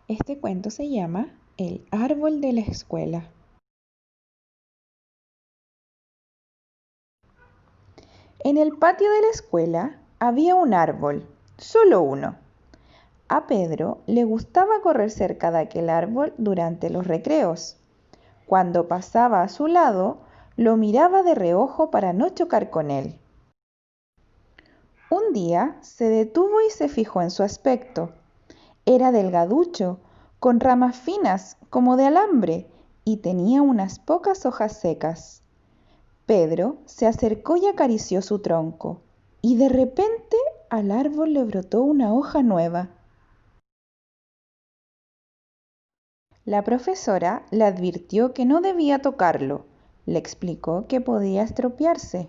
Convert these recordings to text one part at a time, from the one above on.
Este cuento se llama El árbol de la escuela. En el patio de la escuela había un árbol, solo uno. A Pedro le gustaba correr cerca de aquel árbol durante los recreos. Cuando pasaba a su lado, lo miraba de reojo para no chocar con él. Un día se detuvo y se fijó en su aspecto. Era delgaducho, con ramas finas como de alambre, y tenía unas pocas hojas secas. Pedro se acercó y acarició su tronco, y de repente al árbol le brotó una hoja nueva. La profesora le advirtió que no debía tocarlo, le explicó que podía estropearse,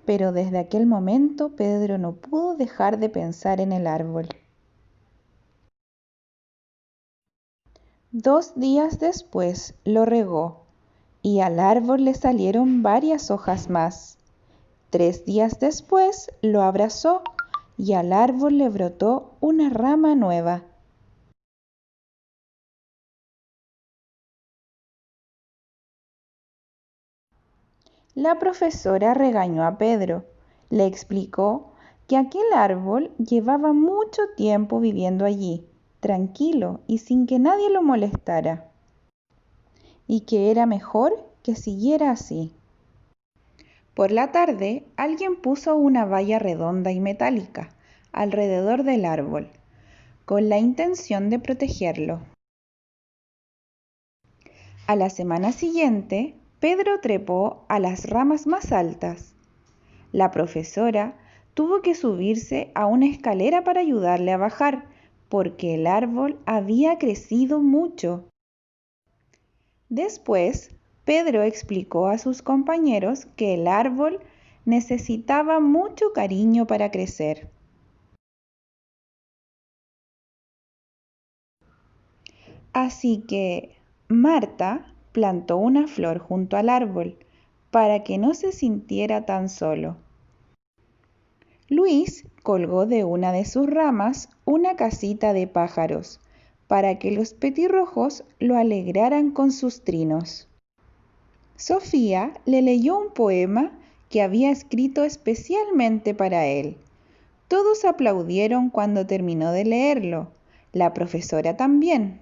pero desde aquel momento Pedro no pudo dejar de pensar en el árbol. 2 días después lo regó, y al árbol le salieron varias hojas más. 3 días después lo abrazó y al árbol le brotó una rama nueva. La profesora regañó a Pedro. Le explicó que aquel árbol llevaba mucho tiempo viviendo allí, tranquilo y sin que nadie lo molestara, y que era mejor que siguiera así. Por la tarde, alguien puso una valla redonda y metálica alrededor del árbol, con la intención de protegerlo. A la semana siguiente, Pedro trepó a las ramas más altas. La profesora tuvo que subirse a una escalera para ayudarle a bajar, porque el árbol había crecido mucho. Después, Pedro explicó a sus compañeros que el árbol necesitaba mucho cariño para crecer. Así que Marta plantó una flor junto al árbol para que no se sintiera tan solo. Luis colgó de una de sus ramas una casita de pájaros para que los petirrojos lo alegraran con sus trinos. Sofía le leyó un poema que había escrito especialmente para él. Todos aplaudieron cuando terminó de leerlo, la profesora también.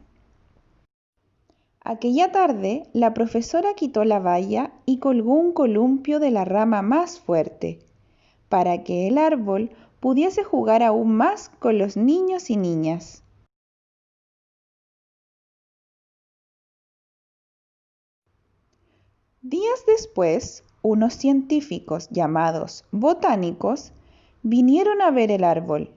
Aquella tarde, la profesora quitó la valla y colgó un columpio de la rama más fuerte, para que el árbol pudiese jugar aún más con los niños y niñas. Días después, unos científicos llamados botánicos vinieron a ver el árbol.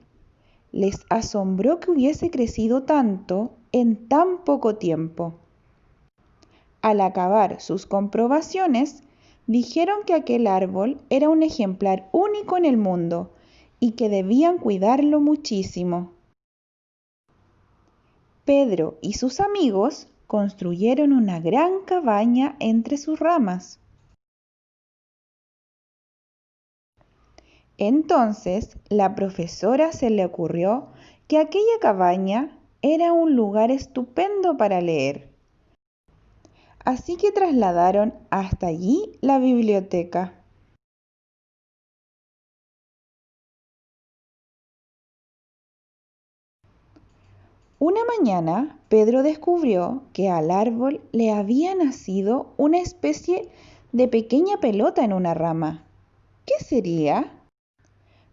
Les asombró que hubiese crecido tanto en tan poco tiempo. Al acabar sus comprobaciones, dijeron que aquel árbol era un ejemplar único en el mundo y que debían cuidarlo muchísimo. Pedro y sus amigos construyeron una gran cabaña entre sus ramas. Entonces, la profesora se le ocurrió que aquella cabaña era un lugar estupendo para leer. Así que trasladaron hasta allí la biblioteca. Una mañana, Pedro descubrió que al árbol le había nacido una especie de pequeña pelota en una rama. ¿Qué sería?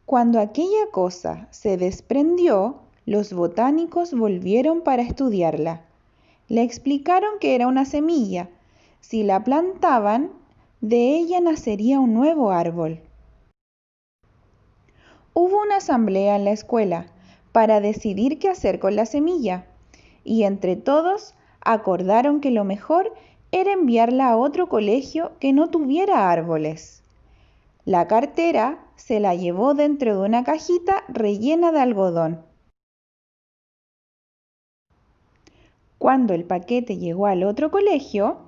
Cuando aquella cosa se desprendió, los botánicos volvieron para estudiarla. Le explicaron que era una semilla. Si la plantaban, de ella nacería un nuevo árbol. Hubo una asamblea en la escuela para decidir qué hacer con la semilla, y entre todos acordaron que lo mejor era enviarla a otro colegio que no tuviera árboles. La cartera se la llevó dentro de una cajita rellena de algodón. Cuando el paquete llegó al otro colegio,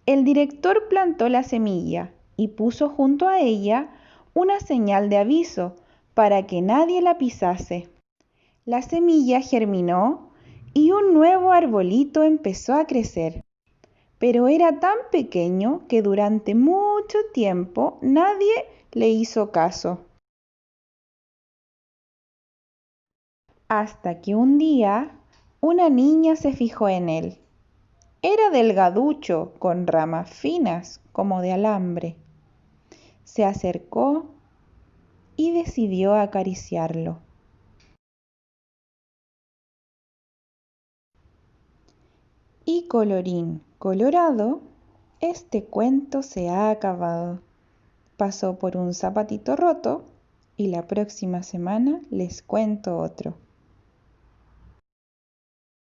el director plantó la semilla y puso junto a ella una señal de aviso para que nadie la pisase. La semilla germinó y un nuevo arbolito empezó a crecer, pero era tan pequeño que durante mucho tiempo nadie le hizo caso. Hasta que un día una niña se fijó en él. Era delgaducho, con ramas finas como de alambre. Se acercó y decidió acariciarlo. Y colorín colorado, este cuento se ha acabado. Pasó por un zapatito roto y la próxima semana les cuento otro.